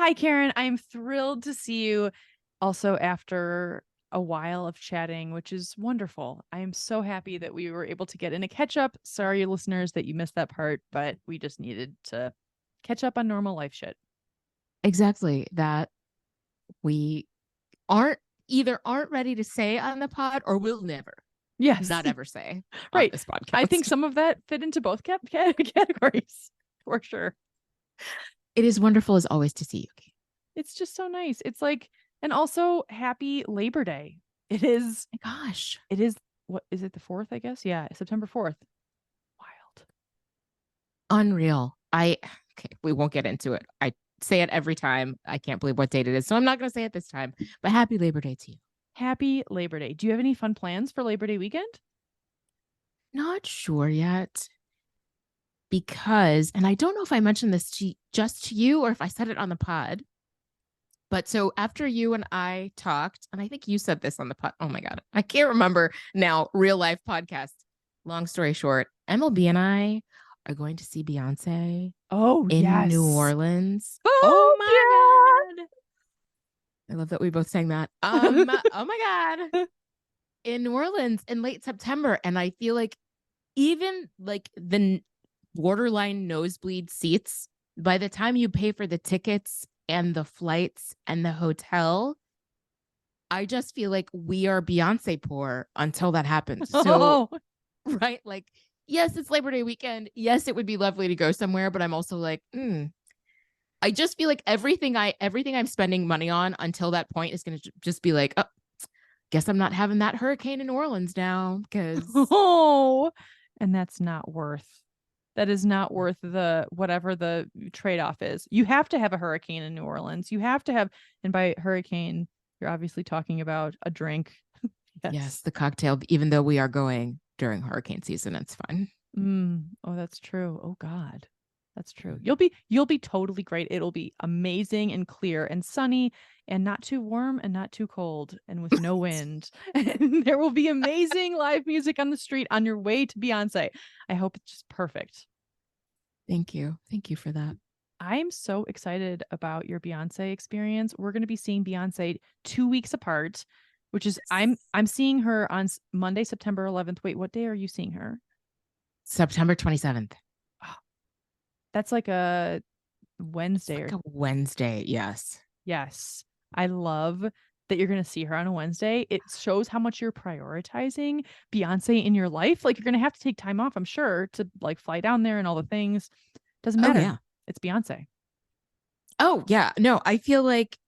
Hi, Karen. I'm thrilled to see you also after a while of chatting, which is wonderful. I am so happy that we were able to get in a catch up. Sorry, listeners, that you missed that part, but we just needed to catch up on normal life shit. Exactly. That we aren't ready to say on the pod or will never, Yes, not ever say on right. this I think podcast. some of that fit into both categories for sure. It is wonderful as always to see you, Kate. It's just so nice. It's like, and also happy Labor Day. It is, My gosh. it is, what is it, the 4th, I guess? Yeah, September 4th. Wild. Unreal. Okay, we won't get into it. I say it every time. I can't believe what date it is. So I'm not going to say it this time, but happy Labor Day to you. Happy Labor Day. Do you have any fun plans for Labor Day weekend? Not sure yet because, and I don't know if I mentioned this just to you or if I said it on the pod, but so after you and I talked, and I think you said this on the pod. Oh my God. I can't remember now. Real life podcast. Long story short, MLB and I are going to see Beyonce Oh, in New yes. Orleans. Oh Oh, my God. I love that we both sang that. yeah. Oh my God. In New Orleans in late September. And I feel like even like the borderline nosebleed seats, by the time you pay for the tickets and the flights and the hotel, I just feel like we are Beyonce poor until that happens. So, Oh, right, like, yes, it's Labor Day weekend. Yes, it would be lovely to go somewhere, but I'm also like, I just feel like everything I'm spending money on until that point is going to just be like, oh, guess I'm not having that hurricane in New Orleans now because oh, and that's not worth. That is not worth the whatever the trade-off is. You have to have a hurricane in New Orleans. You have to have, and by hurricane, you're obviously talking about a drink. yes, Yes. the cocktail, even though we are going during hurricane season, it's fun. Oh, that's true. Oh God. That's true. You'll be totally great. It'll be amazing and clear and sunny and not too warm and not too cold and with no wind. And there will be amazing live music on the street on your way to Beyonce. I hope it's just perfect. Thank you. Thank you for that. I'm so excited about your Beyonce experience. We're going to be seeing Beyonce 2 weeks apart, which is I'm seeing her on Monday, September 11th. Wait, what day are you seeing her? September 27th. Oh, that's like a It's Wednesday like or a Wednesday. Yes. yes. I love that you're going to see her on a Wednesday. It shows how much you're prioritizing Beyonce in your life. Like you're going to have to take time off, I'm sure, to like fly down there and all the things. Doesn't Oh, matter. yeah. It's Beyonce. Oh, yeah. No, I feel like,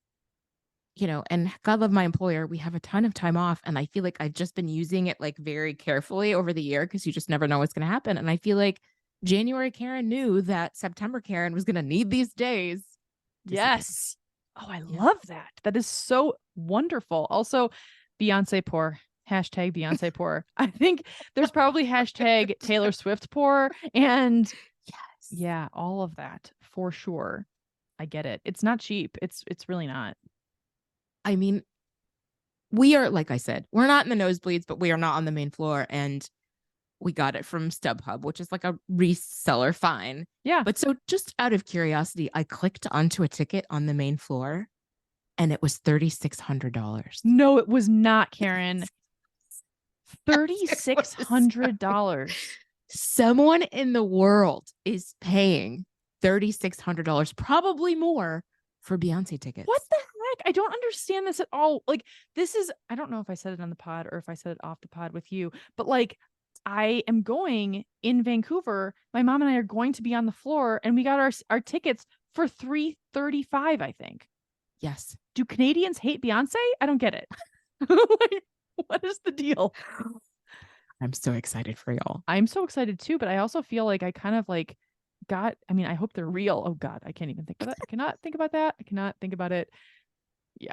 and God love my employer, we have a ton of time off. And I feel like I've just been using it like very carefully over the year because you just never know what's going to happen. And I feel like January Karen knew that September Karen was going to need these days to see Beyonce. Yes. Oh, I Yeah. love that. That is so wonderful. Also, Beyonce poor. Hashtag Beyonce poor. I think there's probably hashtag Taylor Swift poor and Yes. yeah, all of that for sure. I get it. It's not cheap. It's really not. I mean, we are, like I said, we're not in the nosebleeds, but we are not on the main floor. And we got it from StubHub, which is like a reseller fine. Yeah. But so just out of curiosity, I clicked onto a ticket on the main floor and it was $3,600. No, it was not, Karen. It was $3,600. someone in the world is paying $3,600, probably more, for Beyonce What tickets. the heck? I don't understand this at all. Like, this is, I don't know if I said it on the pod or if I said it off the pod with you, but like, I am going in Vancouver. My mom and I are going to be on the floor, and we got our tickets for 335, I think. Yes. Do Canadians hate Beyonce? I don't get it. Like, what is the deal? I'm so excited for y'all. I'm so excited too, but I also feel like I kind of like I mean, I hope they're real. Oh God, I can't even think of that. I cannot think about that. I cannot think about it. Yeah.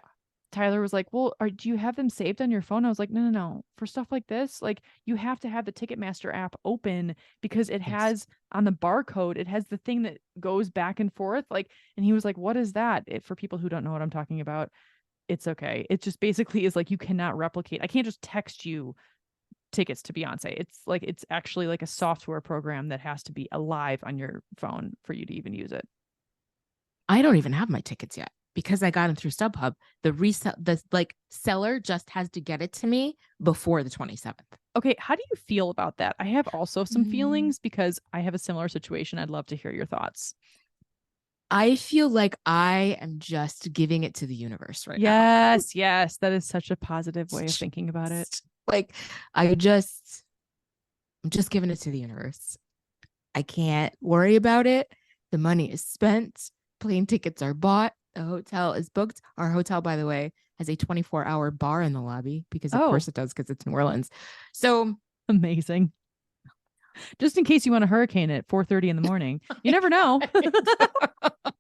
Tyler was like, "Well, do you have them saved on your phone?" I was like, "No, no, no. For stuff like this, like you have to have the Ticketmaster app open because it Yes. has on the barcode, it has the thing that goes back and forth." Like, and he was like, "What is that?" For people who don't know what I'm talking about, it's okay. It just basically is like you cannot replicate. I can't just text you tickets to Beyonce. It's like it's actually like a software program that has to be alive on your phone for you to even use it. I don't even have my tickets yet because I got them through StubHub. The seller just has to get it to me before the 27th. Okay, how do you feel about that? I have also some Mm. feelings because I have a similar situation. I'd love to hear your thoughts. I feel like I am just giving it to the universe right now. Yes, yes, that is such a positive way of thinking about it. Like I'm just giving it to the universe. I can't worry about it. The money is spent. Plane tickets are bought. The hotel is booked. Our hotel, by the way, has a 24-hour bar in the lobby because, of Oh, course, it does because it's New Orleans. So, amazing. Just in case you want a hurricane at 4:30 in the morning. You never know.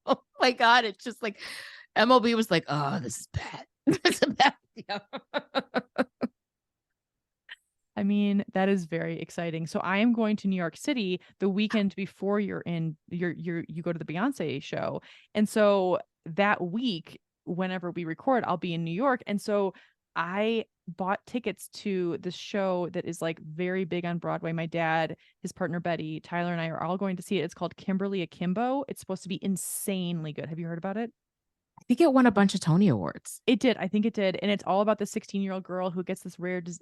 oh my God, it's just like MLB was like, oh, this is bad. This is bad. Yeah. I mean, that is very exciting. So I am going to New York City the weekend before you go to the Beyonce show. And so that week, whenever we record, I'll be in New York. And so I bought tickets to this show that is like very big on Broadway. My dad, his partner Betty, Tyler, and I are all going to see it. It's called Kimberly Akimbo. It's supposed to be insanely good. Have you heard about it? I think it won a bunch of Tony Awards. It did. I think it did. And it's all about the 16-year-old girl who gets this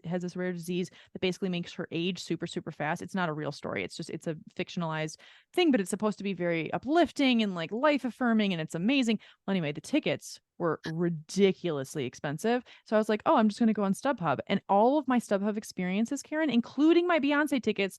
has this rare disease that basically makes her age super, super fast. It's not a real story. It's a fictionalized thing, but it's supposed to be very uplifting and like life affirming. And it's amazing. Well, anyway, the tickets were ridiculously expensive. So I was like, oh, I'm just going to go on StubHub. And all of my StubHub experiences, Karen, including my Beyonce tickets,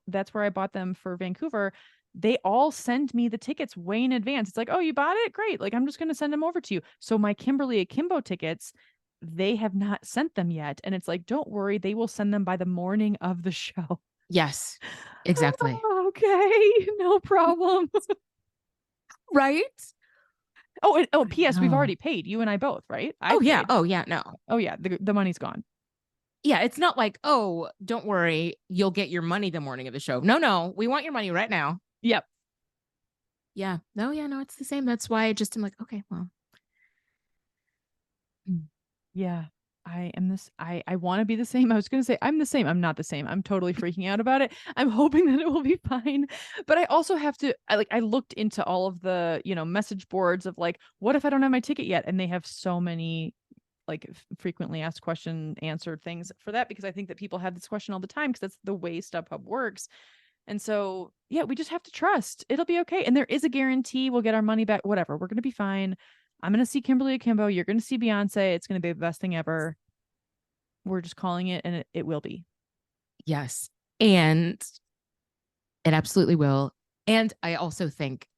that's where I bought them for Vancouver, they all send me the tickets way in advance. It's like, oh, you bought it? Great. Like, I'm just going to send them over to you. So my Kimberly Akimbo tickets, they have not sent them yet. And it's like, don't worry, they will send them by the morning of the show. Yes, exactly. Oh, okay, no problem. Right? P.S. We've No. already paid, you and I both, right? I Oh, yeah. paid. Oh, yeah. No. Oh, yeah, the money's gone. Yeah. It's not like, oh, don't worry. You'll get your money the morning of the show. No, no. We want your money right now. Yep. Yeah. No, yeah. No, it's the same. That's why I just am like, okay, well. Yeah. I want to be the same. I was going to say I'm the same. I'm not the same. I'm totally freaking out about it. I'm hoping that it will be fine. But I also have to I looked into all of the, message boards of like, what if I don't have my ticket yet? And they have so many like frequently asked question answered things for that, because I think that people have this question all the time because that's the way StubHub works. And so, yeah, we just have to trust it'll be okay. And there is a guarantee we'll get our money back, whatever. We're going to be fine. I'm going to see Kimberly Akimbo. You're going to see Beyonce. It's going to be the best thing ever. We're just calling it, and it will be. Yes. And it absolutely will. And I also think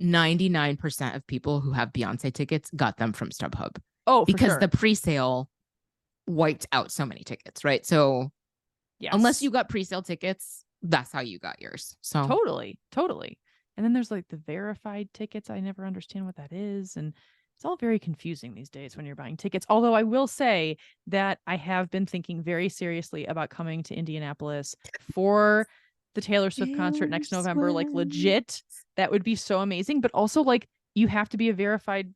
99% of people who have Beyonce tickets got them from StubHub. Oh, for because sure. the pre-sale wiped out so many tickets, right? So yes. Unless you got pre-sale tickets, that's how you got yours. So totally. And then there's like the verified tickets. I never understand what that is. And it's all very confusing these days when you're buying tickets. Although I will say that I have been thinking very seriously about coming to Indianapolis for the Taylor Swift concert next November. Like legit, that would be so amazing. But also like you have to be a verified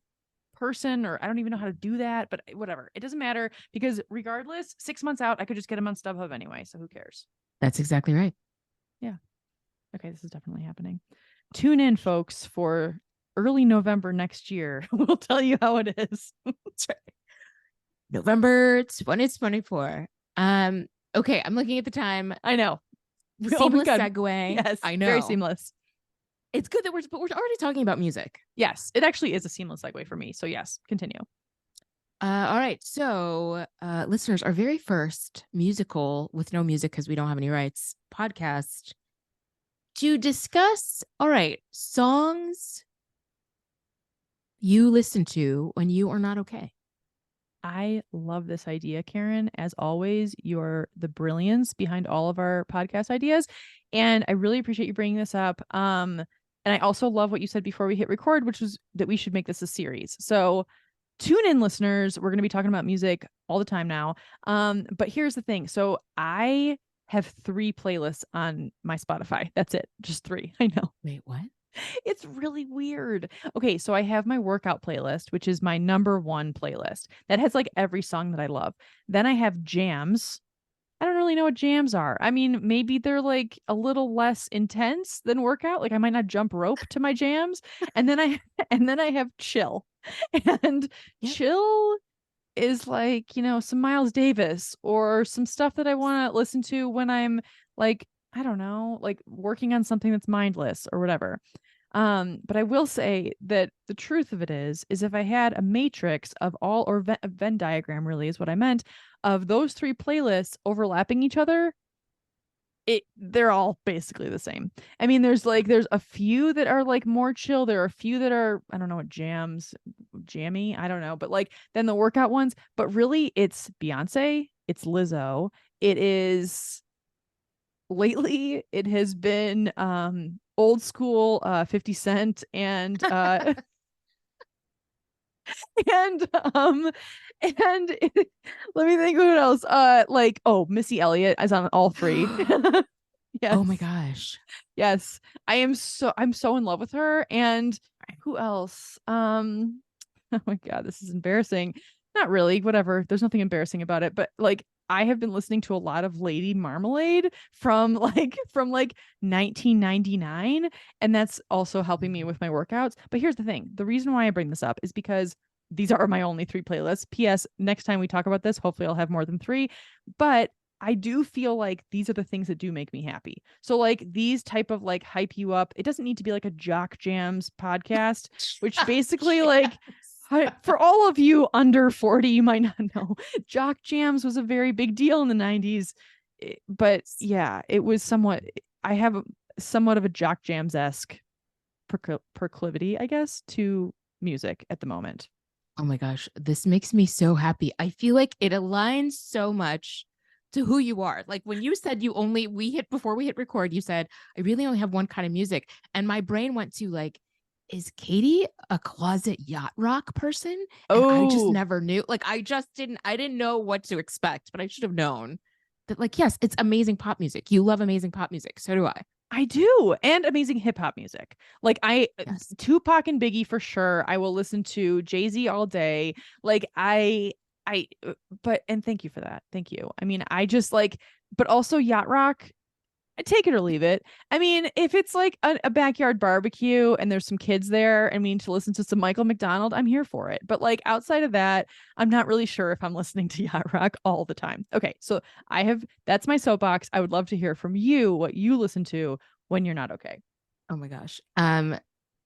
person, or I don't even know how to do that, but whatever. It doesn't matter because regardless, 6 months out, I could just get them on StubHub anyway. So who cares? That's exactly right. Yeah. Okay, this is definitely happening. Tune in, folks, for early November next year. We'll tell you how it is. That's right. November 2024. Okay, I'm looking at the time. I know. Seamless segue. Yes, I know. very seamless. It's good that we're already talking about music. Yes, it actually is a seamless segue for me. So yes, continue. All right. So, listeners, our very first musical with no music because we don't have any rights podcast to discuss, all right, songs you listen to when you are not okay. I love this idea, Karen. As always, you're the brilliance behind all of our podcast ideas. And I really appreciate you bringing this up. And I also love what you said before we hit record, which was that we should make this a series. So tune in, listeners. We're going to be talking about music all the time now. But here's the thing. So I have 3 playlists on my Spotify. That's it. Just 3. I know. Wait, what? It's really weird. Okay, so I have my workout playlist, which is my number 1 playlist. That has like every song that I love. Then I have jams. I don't really know what jams are. I mean, maybe they're like a little less intense than workout. Like I might not jump rope to my jams. And then I and then I have chill. And Yep. chill is like, some Miles Davis or some stuff that I want to listen to when I'm like, I don't know, like working on something that's mindless or whatever. But I will say that the truth of it is if I had a matrix of all, or a Venn diagram really is what I meant, of those three playlists overlapping each other, they're all basically the same. I mean, there's a few that are like more chill. There are a few that are, I don't know what jammy, I don't know, but like then the workout ones, but really it's Beyonce, it's Lizzo, it is lately it has been old school 50 Cent and and and let me think what else. Like, oh, Missy Elliott is on all three. Oh my Yes. gosh. Yes. I'm so in love with her. And who else? Oh my God, this is embarrassing. Not really, whatever. There's nothing embarrassing about it, but like I have been listening to a lot of Lady Marmalade from 1999, and that's also helping me with my workouts. But here's the thing. The reason why I bring this up is because these are my only three playlists. PS, next time we talk about this, hopefully I'll have more than three. But I do feel like these are the things that do make me happy. So like these type of like hype you up. It doesn't need to be like a jock jams podcast, which basically like for all of you under 40, you might not know, jock jams was a very big deal in the 90s. But yeah, it was somewhat, I have somewhat of a jock jams-esque proclivity, I guess, to music at the moment. Oh my gosh, this makes me so happy. I feel like it aligns so much to who you are. Like when you said before we hit record, you said, I really only have one kind of music. And my brain went to like, is Katie a closet yacht rock person? And I just Oh, never knew. Like I didn't know what to expect, but I should have known that, like, yes, it's amazing pop music. You love amazing pop music. So do I. I do. And amazing hip hop music. Like Yes. Tupac and Biggie for sure. I will listen to Jay-Z all day. Like I but and thank you for that. Thank you. I mean, I just like, but also yacht rock, I take it or leave it. I mean, if it's like a backyard barbecue and there's some kids there, I mean, to listen to some Michael McDonald, I'm here for it. But like outside of that, I'm not really sure if I'm listening to yacht rock all the time. Okay, so that's my soapbox. I would love to hear from you what you listen to when you're not okay. Oh my gosh.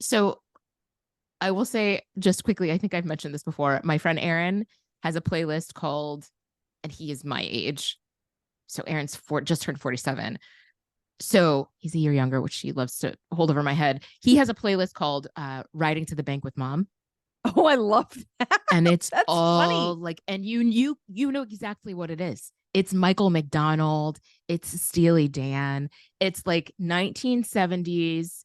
So I will say just quickly, I think I've mentioned this before. My friend Aaron has a playlist called, and he is my age. So just turned 47. So he's a year younger, which he loves to hold over my head. He has a playlist called Riding to the Bank with Mom. Oh, I love that. And it's That's all funny. like, and you know exactly what it is. It's Michael McDonald, it's Steely Dan, it's like 1970s.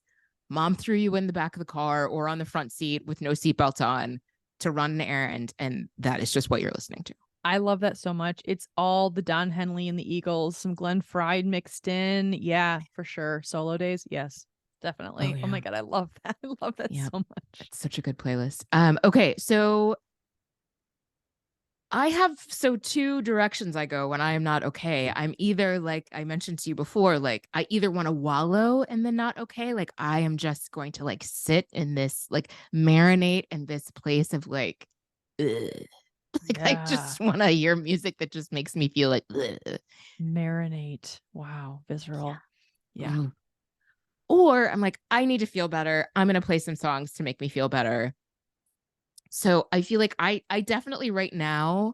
Mom threw you in the back of the car or on the front seat with no seatbelt on to run an errand, and that is just what you're listening to. I love that so much. It's all the Don Henley and the Eagles, some Glenn Frey mixed in. Yeah, for sure. Solo days. Yes, Oh definitely. Oh my yeah. God. I love that. I love that Yeah. so much. It's such a good playlist. Okay, so I have two directions I go when I am not okay. I'm either like I mentioned to you before, like I either want to wallow in the not okay, like I am just going to like sit in this, like marinate in this place of like, ugh. Like I Yeah. just want to hear music that just makes me feel like, ugh. Marinate. Wow. Visceral. Yeah. Yeah. Or I'm like, I need to feel better. I'm gonna play some songs to make me feel better. So I feel like I definitely right now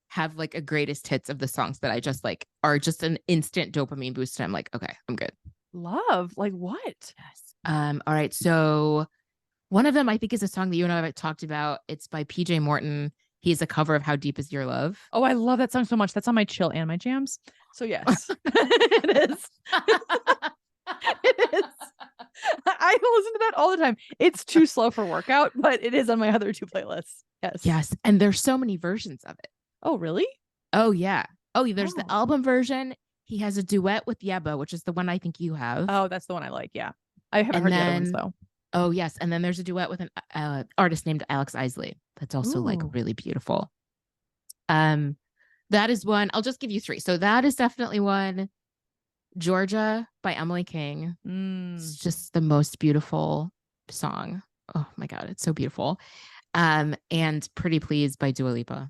have like a greatest hits of the songs that I just like are just an instant dopamine boost. And I'm like, okay, I'm good. Love. Like what? Yes. All right. So one of them I think is a song that you and I have talked about. It's by PJ Morton. He's a cover of How Deep Is Your Love? Oh, I love that song so much. That's on my chill and my jams. So yes, it is. It is. I listen to that all the time. It's too slow for workout, but it is on my other two playlists. Yes. Yes. And there's so many versions of it. Oh, really? Oh, yeah. Oh, there's the Oh. album version. He has a duet with Yeba, which is the one I think you have. Oh, that's the one I like. Yeah. I haven't And heard the other ones then, though. oh, yes. And then there's a duet with an artist named Alex Isley. That's also like Ooh. really beautiful. Um, That is one. I'll just give you three. So that is definitely one. Georgia by Emily King. Mm. It's just the most beautiful song. Oh my God, it's so beautiful. And Pretty Please by Dua Lipa.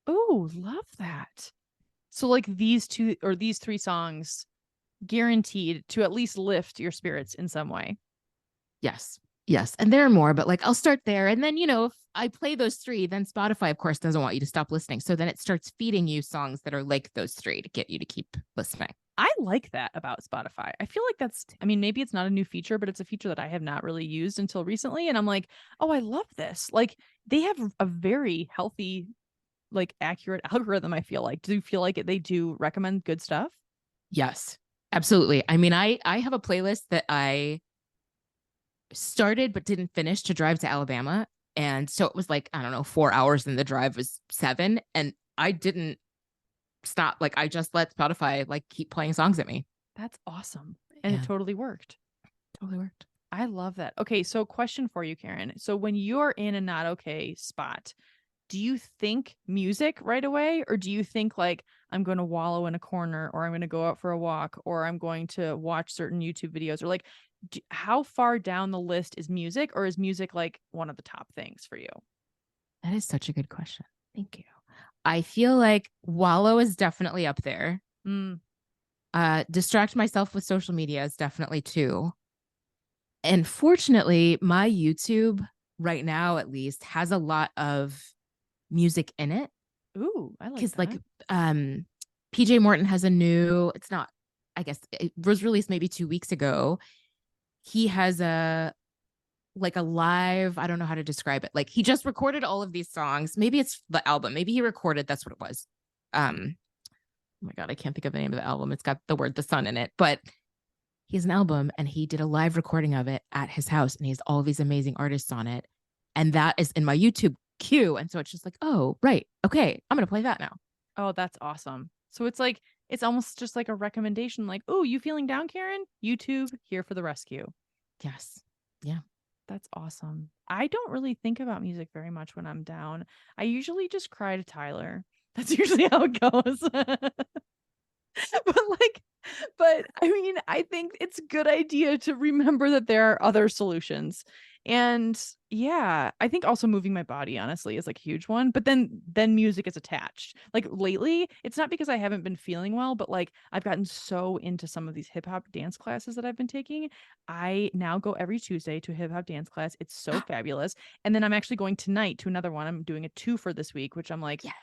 Oh, love that. So like these two or these three songs guaranteed to at least lift your spirits in some way. Yes. Yes. And there are more, but like I'll start there. And then, if I play those three, then Spotify, of course, doesn't want you to stop listening. So then it starts feeding you songs that are like those three to get you to keep listening. I like that about Spotify. I feel like I mean, maybe it's not a new feature, but it's a feature that I have not really used until recently. And I'm like, oh, I love this. Like, they have a very healthy, like, accurate algorithm, I feel like. Do you feel like they do recommend good stuff? Yes, absolutely. I mean, I have a playlist that I started but didn't finish to drive to Alabama. And so it was like, I don't know, 4 hours and the drive was 7. And I didn't stop. Like I just let Spotify like keep playing songs at me. That's awesome. And it Yeah, totally worked. totally worked. I love that. Okay, so question for you, Karen. So when you're in a not okay spot, do you think music right away, or do you think like I'm going to wallow in a corner, or I'm going to go out for a walk, or I'm going to watch certain YouTube videos, or like how far down the list is music, or is music like one of the top things for you? That is such a good question. Thank you. I feel like Wallow is definitely up there. Mm. Distract myself with social media is definitely two. And fortunately, my YouTube right now, at least, has a lot of music in it. Ooh, I like Because like that. PJ Morton has a new, it's not, I guess it was released maybe 2 weeks ago. He has a live, I don't know how to describe it. Like he just recorded all of these songs. Maybe it's the album. Maybe he recorded, that's what it was. Oh my God, I can't think of the name of the album. It's got the word the sun in it, but he has an album and he did a live recording of it at his house and he has all these amazing artists on it. And that is in my YouTube queue. And so it's just like, oh, right. Okay. I'm going to play that now. Oh, that's awesome. So it's like it's almost just like a recommendation, like, oh, you feeling down, Karen? YouTube here for the rescue. Yes. Yeah. That's awesome. I don't really think about music very much when I'm down. I usually just cry to Tyler. That's usually how it goes. But like, but I mean, I think it's a good idea to remember that there are other solutions. And yeah, I think also moving my body honestly is like a huge one, but then music is attached. Like lately, it's not because I haven't been feeling well, but like I've gotten so into some of these hip hop dance classes that I've been taking. I now go every Tuesday to a hip hop dance class. It's so fabulous. And then I'm actually going tonight to another one. I'm doing a two for this week, which I'm like Yes.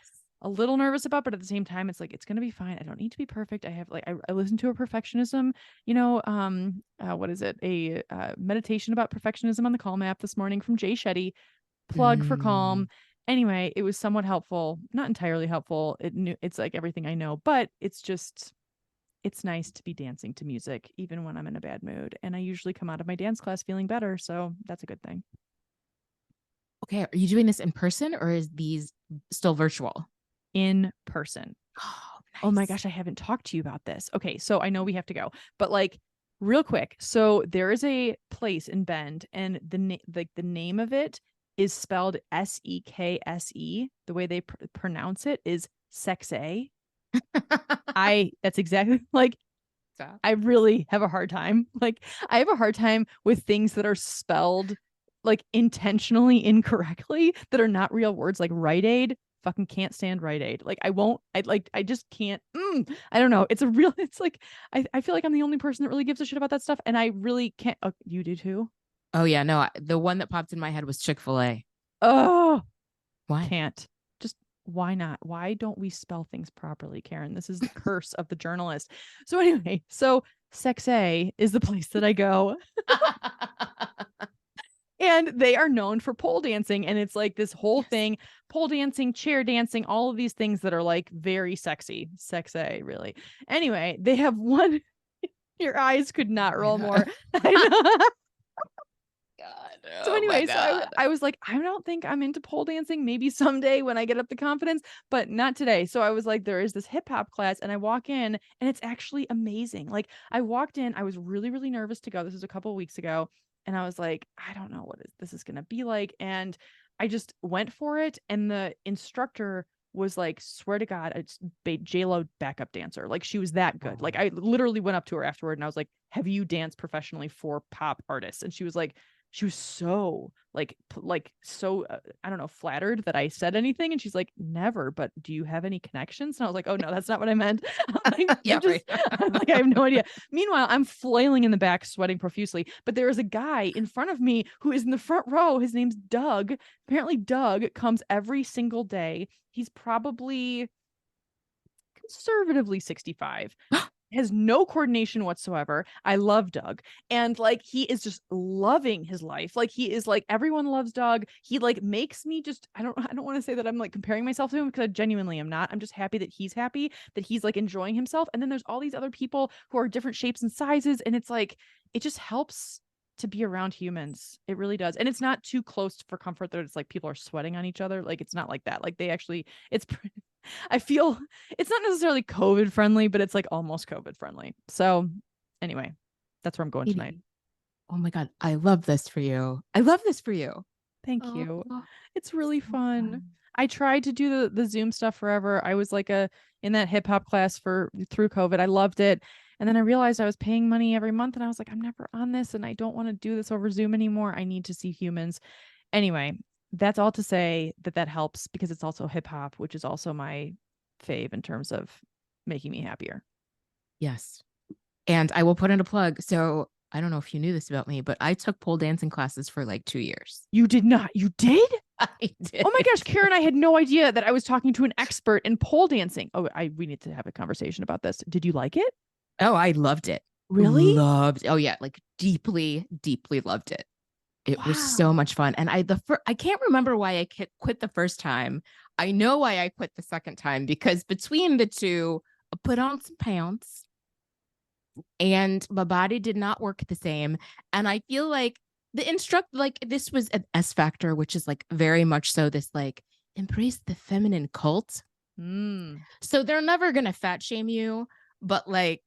a little nervous about, but at the same time, it's like it's gonna be fine. I don't need to be perfect. I have like I listen to a perfectionism, what is it? A meditation about perfectionism on the Calm app this morning from Jay Shetty. Plug for Calm. Mm. Anyway, it was somewhat helpful, not entirely helpful. It's like everything I know, but it's nice to be dancing to music even when I'm in a bad mood. And I usually come out of my dance class feeling better, so that's a good thing. Okay. Are you doing this in person or is these still virtual? In person. Oh, Oh my nice. gosh, I haven't talked to you about this. Okay, so I know we have to go, but like real quick. So there is a place in Bend and the name of it is spelled Sekse. The way they pronounce it is Sexe. I that's exactly like Stop. I really have a hard time. Like I have a hard time with things that are spelled like intentionally incorrectly that are not real words like Rite Aid. Fucking can't stand Rite Aid. Like I won't I just can't I don't know. It's a real it's like I feel like I'm the only person that really gives a shit about that stuff and I really can't you do too? Oh yeah, no, the one that popped in my head was Chick-fil-A. Oh, Why? can't. Just why not? Why don't we spell things properly, Karen? This is the curse of the journalist. So anyway, so Sex A is the place that I go. And they are known for pole dancing. And it's like this whole Yes. thing pole dancing, chair dancing, all of these things that are like very sexy. Sexy, really. Anyway, they have one. Your eyes could not My roll more. God. I know. God. So Oh my anyway, so God. I was like, I don't think I'm into pole dancing. Maybe someday when I get up the confidence, but not today. So I was like, there is this hip hop class, and I walk in, and it's actually amazing. Like I walked in, I was really, really nervous to go. This was a couple of weeks ago, and I was like, I don't know what this is gonna be like, and I just went for it. And the instructor was like, swear to God, it's J-Lo backup dancer. Like she was that good. Like I literally went up to her afterward and I was like, have you danced professionally for pop artists? And she was like, she was so so I don't know, flattered that I said anything. And she's like, never, but do you have any connections? And I was like, oh no, that's not what I meant. I'm like, Yeah, right. I'm like, I have no idea. Meanwhile, I'm flailing in the back, sweating profusely. But there is a guy in front of me who is in the front row. His name's Doug. Apparently, Doug comes every single day. He's probably conservatively 65, has no coordination whatsoever. I love Doug. And like he is just loving his life. Like he is like, everyone loves Doug. He like makes me just I don't want to say that I'm like comparing myself to him, because I genuinely am not. I'm just happy that he's like enjoying himself. And then there's all these other people who are different shapes and sizes, and it's like it just helps to be around humans. It really does. And it's not too close for comfort that it's like people are sweating on each other. Like it's not like that. Like they actually it's I feel it's not necessarily COVID friendly, but it's like almost COVID friendly. So anyway, that's where I'm going tonight. Katie, oh my God, I love this for you. I love this for you. Thank Oh, you. It's really so fun. fun. I tried to do the Zoom stuff forever. I was like in that hip hop class through COVID. I loved it. And then I realized I was paying money every month and I was like, I'm never on this and I don't want to do this over Zoom anymore. I need to see humans. Anyway, that's all to say that helps, because it's also hip hop, which is also my fave in terms of making me happier. Yes. And I will put in a plug. So I don't know if you knew this about me, but I took pole dancing classes for like 2 years. You did not. You did? I did. Oh my gosh, Karen, I had no idea that I was talking to an expert in pole dancing. Oh, we need to have a conversation about this. Did you like it? Oh, I loved it. Really? Loved. Oh yeah, like deeply, deeply loved it. It was so Wow. much fun. And I can't remember why I quit the first time. I know why I quit the second time, because between the two, I put on some pounds and my body did not work the same. And I feel like this was an S Factor, which is like very much so this like embrace the feminine cult. Mm. So they're never going to fat shame you, but like,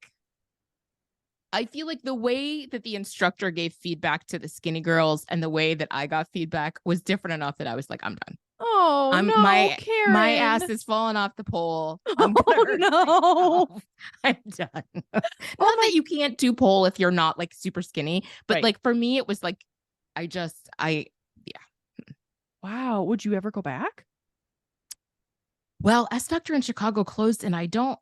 I feel like the way that the instructor gave feedback to the skinny girls and the way that I got feedback was different enough that I was like, I'm done. Oh I'm no, my my ass Karen. is falling off the pole. I'm gonna Oh hurt no. myself. I'm done. Not Oh my that you can't do pole if you're not like super skinny, but right. like for me, it was like I yeah. Wow. Would you ever go back? Well, S Factor in Chicago closed, and I don't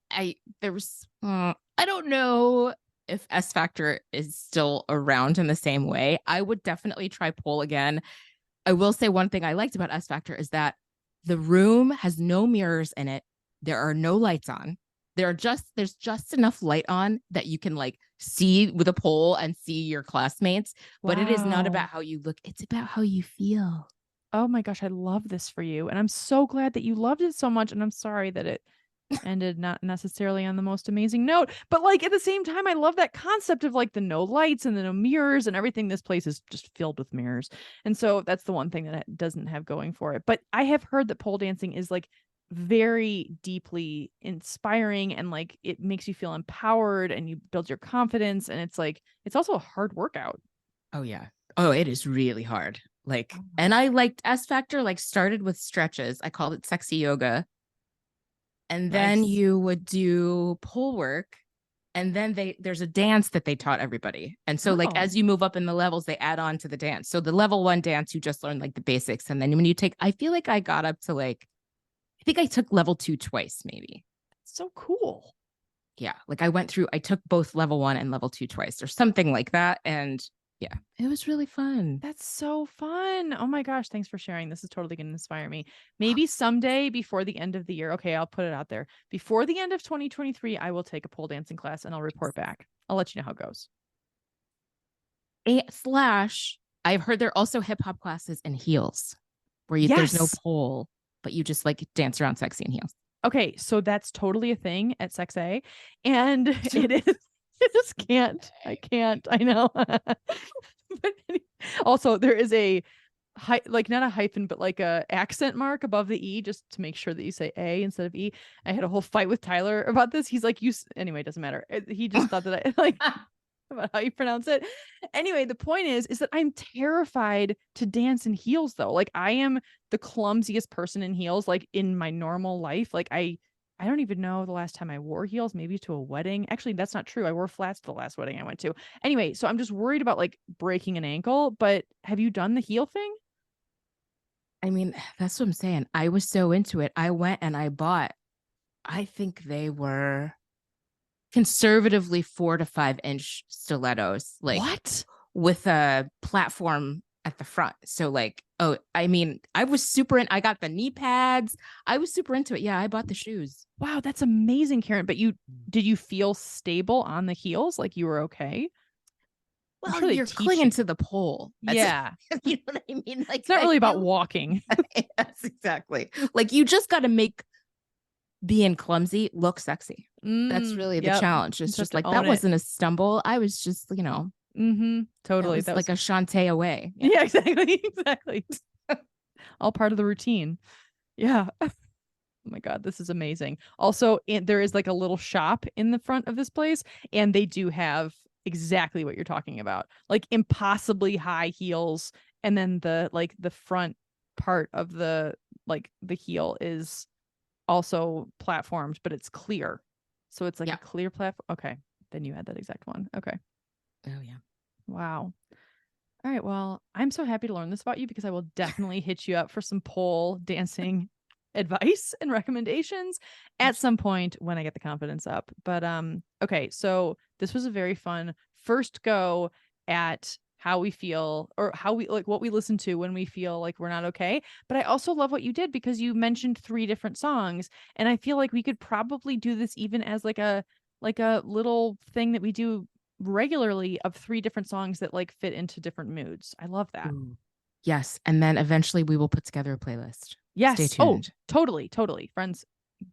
know if S Factor is still around in the same way. I would definitely try pole again. I will say one thing I liked about S Factor is that the room has no mirrors in it. There are no lights on. There's just enough light on that you can like see with a pole and see your classmates, but it is not Wow. about how you look. It's about how you feel. Oh my gosh, I love this for you. And I'm so glad that you loved it so much. And I'm sorry that it ended not necessarily on the most amazing note. But like at the same time, I love that concept of like the no lights and the no mirrors and everything. This place is just filled with mirrors. And so that's the one thing that it doesn't have going for it. But I have heard that pole dancing is like very deeply inspiring, and like it makes you feel empowered and you build your confidence. And it's like, it's also a hard workout. Oh yeah. Oh, it is really hard. Like, Oh. and I liked S Factor, like started with stretches. I called it sexy yoga. And then Nice. you would do pole work. And then there's a dance that they taught everybody. And so like Oh. as you move up in the levels, they add on to the dance. So the level 1 dance, you just learn like the basics. And then when you take, I feel like I got up to like, I think I took level 2 twice, maybe. So cool. Yeah. Like I took both level 1 and level 2 twice or something like that. And yeah, it was really fun. That's so fun. Oh my gosh, thanks for sharing. This is totally going to inspire me. Maybe someday before the end of the year. Okay, I'll put it out there. Before the end of 2023, I will take a pole dancing class and I'll report back. I'll let you know how it goes. Slash, I've heard there are also hip hop classes in heels where there's no Yes. pole, but you just like dance around sexy in heels. Okay, so that's totally a thing at Sex A. And it is. I just can't. I can't. I know. But also, there is a like not a hyphen, but like a accent mark above the E, just to make sure that you say A instead of E. I had a whole fight with Tyler about this. He's like, anyway, it doesn't matter. He just thought that I like about how you pronounce it. Anyway, the point is that I'm terrified to dance in heels though. Like I am the clumsiest person in heels, like in my normal life. Like I don't even know the last time I wore heels, maybe to a wedding. Actually, that's not true. I wore flats to the last wedding I went to. Anyway, so I'm just worried about like breaking an ankle, but have you done the heel thing? I mean, that's what I'm saying. I was so into it. I went and I bought, I think they were conservatively 4 to 5 inch stilettos, like What? with a platform at the front. So like, oh, I mean, I was super in. I got the knee pads. I was super into it. Yeah, I bought the shoes. Wow, that's amazing, Karen. But you did you feel stable on the heels? Like you were okay? I'm Well, sure they you're teach clinging you. to the pole. That's Yeah. you know what I mean. Like It's not I really about feel walking. yes, exactly. Like you just got to make being clumsy look sexy. That's really the Yep. challenge. You It's just have just to like that own it. wasn't a stumble. I was just, that Totally. was That like was a Shantae away. Yeah. yeah, exactly. Exactly. All part of the routine. Yeah. Oh my God, this is amazing. Also, there is like a little shop in the front of this place, and they do have exactly what you're talking about. Like impossibly high heels, and then the front part of the heel is also platformed, but it's clear. So it's like a Yeah. clear platform. Okay. Then you had that exact one. Okay. Oh yeah. Wow. All right. Well, I'm so happy to learn this about you because I will definitely hit you up for some pole dancing advice and recommendations at some point when I get the confidence up. But okay, so this was a very fun first go at how we feel or how we like what we listen to when we feel like we're not okay. But I also love what you did because you mentioned three different songs and I feel like we could probably do this even as like a little thing that we do regularly of three different songs that like fit into different moods. I love that. Ooh. Yes. And then eventually we will put together a playlist. Stay Yes. Oh, tuned. totally, totally. Friends,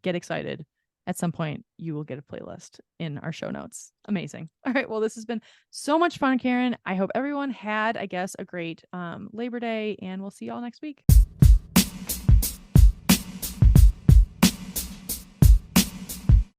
get excited. At some point, you will get a playlist in our show notes. Amazing. All right. Well, this has been so much fun, Karen. I hope everyone had, I guess, a great Labor Day, and we'll see y'all next week.